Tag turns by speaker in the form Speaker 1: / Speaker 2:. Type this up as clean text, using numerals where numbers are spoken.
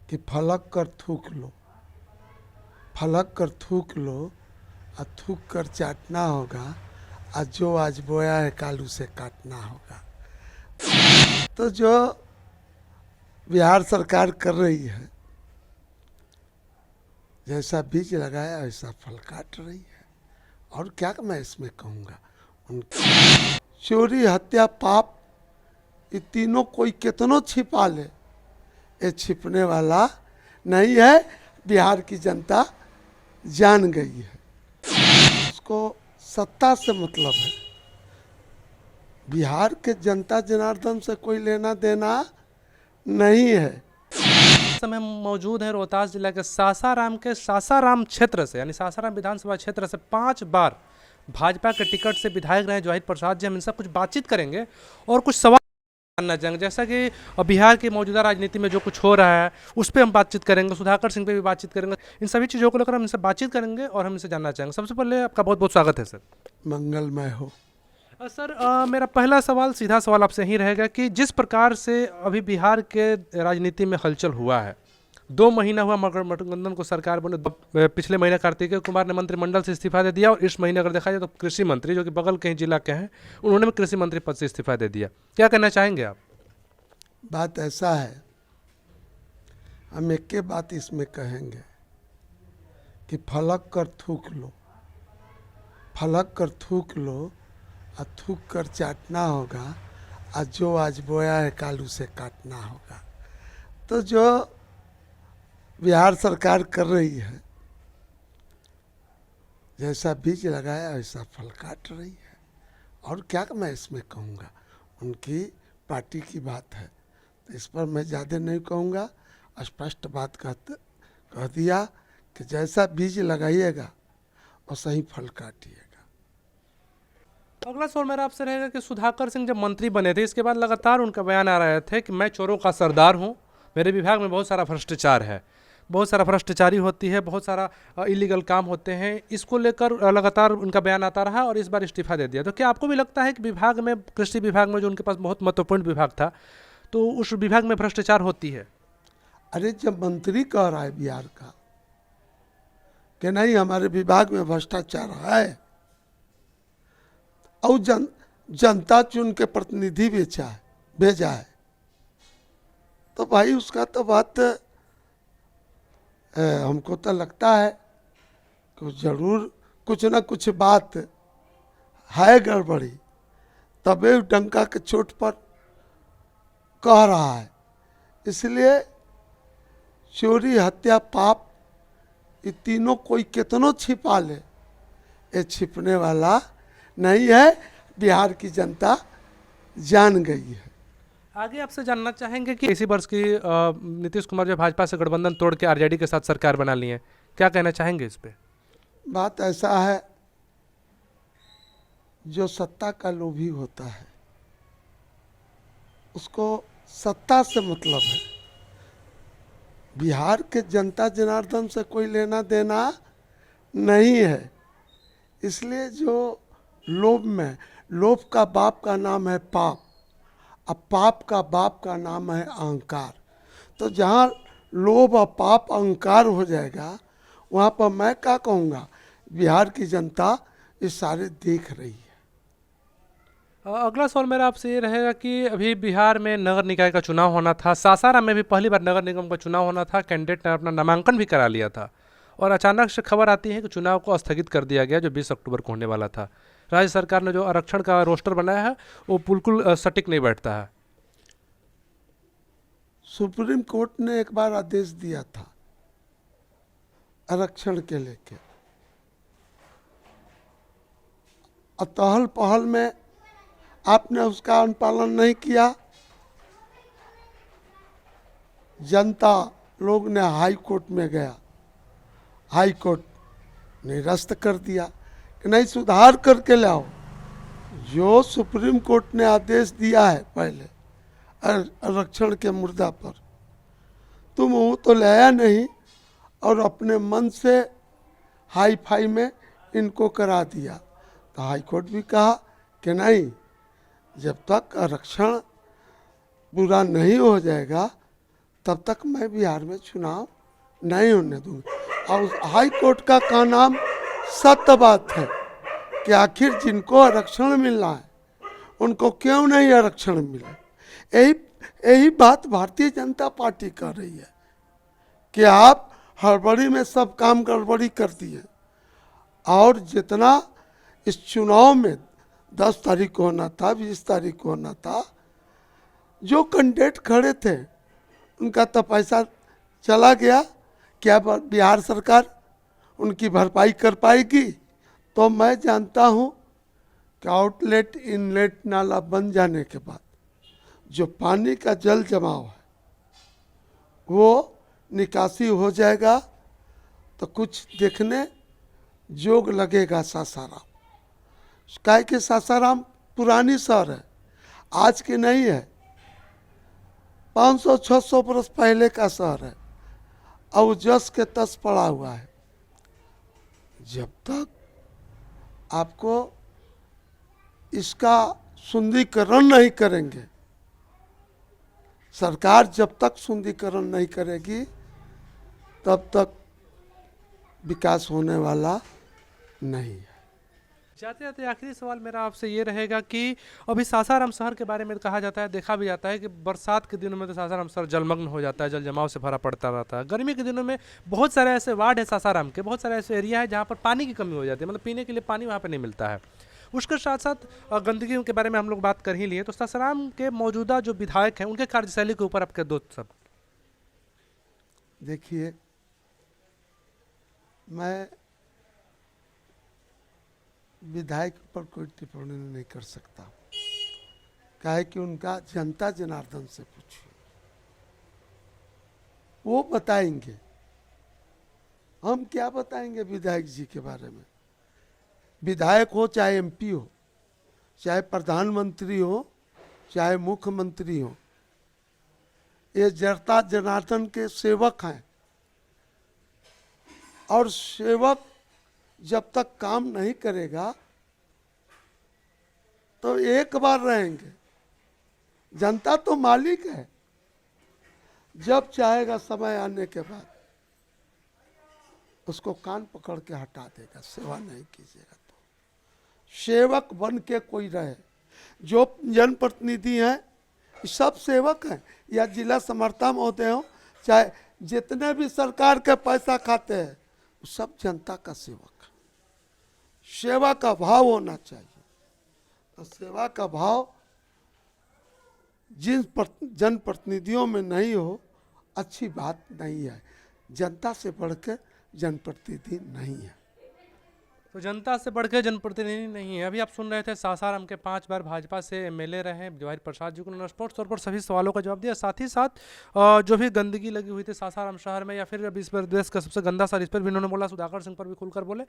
Speaker 1: कि फलक कर थूक लो, फलक कर थूक लो और थूक कर चाटना होगा, और जो आज बोया है काल उसे काटना होगा। तो जो बिहार सरकार कर रही है, जैसा बीज लगाया वैसा फल काट रही है। और क्या मैं इसमें कहूँगा, उनकी चोरी हत्या पाप ये तीनों कोई कितनों छिपा ले, ये छिपने वाला नहीं है। बिहार की जनता जान गई है, उसको सत्ता से मतलब है। बिहार के जनता जनार्दन से कोई लेना देना नहीं है।
Speaker 2: इस समय हम मौजूद हैं रोहतास जिला के सासाराम क्षेत्र से, यानी सासाराम विधानसभा क्षेत्र से 5 बार भाजपा के टिकट से विधायक रहे जोहित प्रसाद जी। हम इनसे कुछ बातचीत करेंगे और कुछ सवाल जानना चाहेंगे, जैसा कि बिहार की मौजूदा राजनीति में जो कुछ हो रहा है उस पर हम बातचीत करेंगे, सुधाकर सिंह पे भी बातचीत करेंगे। इन सभी चीज़ों को लेकर हम इनसे बातचीत करेंगे और हम इनसे जानना चाहेंगे। सबसे पहले आपका बहुत बहुत स्वागत है सर।
Speaker 1: मंगलमय हो।
Speaker 2: सर, मेरा पहला सवाल, सीधा सवाल आपसे ही रहेगा कि जिस प्रकार से अभी बिहार के राजनीति में हलचल हुआ है, 2 महीना हुआ गठबंधन को सरकार बने, पिछले महीने कार्तिकेय कुमार ने मंत्रिमंडल से इस्तीफा दे दिया और इस महीने अगर देखा जाए तो कृषि मंत्री, जो कि बगल के ही जिला के हैं, उन्होंने भी कृषि मंत्री पद से इस्तीफा दे दिया। क्या कहना चाहेंगे आप?
Speaker 1: बात ऐसा है, हम एक के बात इसमें कहेंगे कि फलक कर थूक लो, फलक कर थूक लो और थूक कर चाटना होगा, और जो आज बोया है काल उसे काटना होगा। तो जो बिहार सरकार कर रही है, जैसा बीज लगाया वैसा फल काट रही है। और क्या मैं इसमें कहूँगा, उनकी पार्टी की बात है, तो इस पर मैं ज़्यादा नहीं कहूँगा। स्पष्ट बात कह दिया कि जैसा बीज लगाइएगा वैसा ही फल काटिएगा।
Speaker 2: अगला सवाल मेरा आपसे रहेगा कि सुधाकर सिंह जब मंत्री बने थे, इसके बाद लगातार उनका बयान आ रहे थे कि मैं चोरों का सरदार हूँ, मेरे विभाग में बहुत सारा भ्रष्टाचार है, बहुत सारा भ्रष्टाचारी होती है, बहुत सारा इलीगल काम होते हैं। इसको लेकर लगातार उनका बयान आता रहा और इस बार इस्तीफा दे दिया। तो क्या आपको भी लगता है कि विभाग में, कृषि विभाग में, जो उनके पास बहुत महत्वपूर्ण विभाग था, तो उस विभाग में भ्रष्टाचार होती है?
Speaker 1: अरे जब मंत्री कह रहा है बिहार का कि नहीं हमारे विभाग में भ्रष्टाचार है, और जनता चुन के प्रतिनिधि भेजा है, तो भाई उसका तो बात हमको तो लगता है कि जरूर कुछ ना कुछ बात है गड़बड़ी, तबे डंका के चोट पर कह रहा है। इसलिए चोरी हत्या पाप ये तीनों कोई कितनों छिपा ले, ये छिपने वाला नहीं है। बिहार की जनता जान गई है।
Speaker 2: आगे आपसे जानना चाहेंगे कि इसी वर्ष की नीतीश कुमार जो भाजपा से गठबंधन तोड़ के आरजेडी के साथ सरकार बना ली है, क्या कहना चाहेंगे इस पे?
Speaker 1: बात ऐसा है, जो सत्ता का लोभी होता है उसको सत्ता से मतलब है। बिहार के जनता जनार्दन से कोई लेना देना नहीं है। इसलिए जो लोभ का बाप का नाम है पाप, अब पाप का बाप का नाम है अहंकार। तो जहाँ लोभ और पाप अहंकार हो जाएगा, वहाँ पर मैं क्या कहूँगा, बिहार की जनता ये सारे देख रही है।
Speaker 2: अगला सवाल मेरा आपसे ये रहेगा कि अभी बिहार में नगर निकाय का चुनाव होना था, सासाराम में भी पहली बार नगर निगम का चुनाव होना था, कैंडिडेट ने अपना नामांकन भी करा लिया था, और अचानक से खबर आती है कि चुनाव को स्थगित कर दिया गया जो 20 अक्टूबर को होने वाला था। राज्य सरकार ने जो आरक्षण का रोस्टर बनाया है वो बिल्कुल सटीक नहीं बैठता है।
Speaker 1: सुप्रीम कोर्ट ने एक बार आदेश दिया था आरक्षण के लेके, अतहल पहल में आपने उसका अनुपालन नहीं किया। जनता लोग ने हाई कोर्ट में गया, हाई कोर्ट निरस्त कर दिया कि नहीं सुधार करके लाओ। जो सुप्रीम कोर्ट ने आदेश दिया है पहले आरक्षण के मुद्दा पर, तुम वो तो लाया नहीं और अपने मन से हाई फाई में इनको करा दिया। तो हाई कोर्ट भी कहा कि नहीं, जब तक आरक्षण पूरा नहीं हो जाएगा तब तक मैं बिहार में चुनाव नहीं होने दूंगा। और उस हाई कोर्ट का नाम सत्य बात है कि आखिर जिनको आरक्षण मिलना है उनको क्यों नहीं आरक्षण मिले। यही यही बात भारतीय जनता पार्टी कर रही है कि आप हड़बड़ी में सब काम गड़बड़ी कर दिए, और जितना इस चुनाव में 10 तारीख को होना था, 20 तारीख को होना था, जो कैंडिडेट खड़े थे उनका तो पैसा चला गया। क्या बिहार सरकार उनकी भरपाई कर पाएगी? तो मैं जानता हूँ कि आउटलेट इनलेट नाला बन जाने के बाद जो पानी का जल जमाव है वो निकासी हो जाएगा, तो कुछ देखने जोग लगेगा सासाराम। काहे कि सासाराम पुरानी शहर है, आज की नहीं है, 500-600 बरस पहले का शहर है और जस के तस पड़ा हुआ है। जब तक आपको इसका सुंदरीकरण नहीं करेंगे, सरकार जब तक सुंदरीकरण नहीं करेगी तब तक विकास होने वाला नहीं है।
Speaker 2: जाते जाते आखिरी सवाल मेरा आपसे ये रहेगा कि अभी सासाराम शहर के बारे में कहा जाता है, देखा भी जाता है कि बरसात के दिनों में तो सासाराम शहर जलमग्न हो जाता है, जल जमाव से भरा पड़ता रहता है। गर्मी के दिनों में बहुत सारे ऐसे वार्ड है सासाराम के, बहुत सारे ऐसे एरिया है जहाँ पर पानी की कमी हो जाती है, मतलब पीने के लिए पानी वहाँ पर नहीं मिलता है। उसके साथ साथ गंदगी के बारे में हम लोग बात कर ही लिए, तो सासाराम के मौजूदा जो विधायक हैं उनके कार्यशैली के ऊपर आपके दो सब।
Speaker 1: देखिए, मैं विधायक पर कोई टिप्पणी नहीं कर सकता, काहे कि उनका जनता जनार्दन से पूछिए, वो बताएंगे। हम क्या बताएंगे विधायक जी के बारे में? विधायक हो चाहे एमपी हो, चाहे प्रधानमंत्री हो, चाहे मुख्यमंत्री हो, ये जनता जनार्दन के सेवक हैं, और सेवक जब तक काम नहीं करेगा तो एक बार रहेंगे। जनता तो मालिक है, जब चाहेगा समय आने के बाद उसको कान पकड़ के हटा देगा, सेवा नहीं कीजिएगा तो। सेवक बन के कोई रहे, जो जनप्रतिनिधि हैं सब सेवक हैं, या जिला समर्था महोदय हो, चाहे जितने भी सरकार के पैसा खाते हैं, सब जनता का सेवक है। सेवा का भाव होना चाहिए, तो सेवा का भाव जिन जनप्रतिनिधियों में नहीं हो, अच्छी बात नहीं है। जनता से बढ़कर जनप्रतिनिधि नहीं है।
Speaker 2: तो जनता से बढ़कर जनप्रतिनिधि नहीं है। अभी आप सुन रहे थे सासाराम के 5 बार भाजपा से एमएलए रहे जवाहर प्रसाद जी को, उन्होंने स्पष्ट तौर पर सभी सवालों का जवाब दिया। साथ ही साथ जो भी गंदगी लगी हुई थी सासाराम शहर में, या फिर अभी इस पर देश का सबसे गंदा शहर, इस पर भी उन्होंने बोला। सुधाकर सिंह पर भी खुलकर बोले।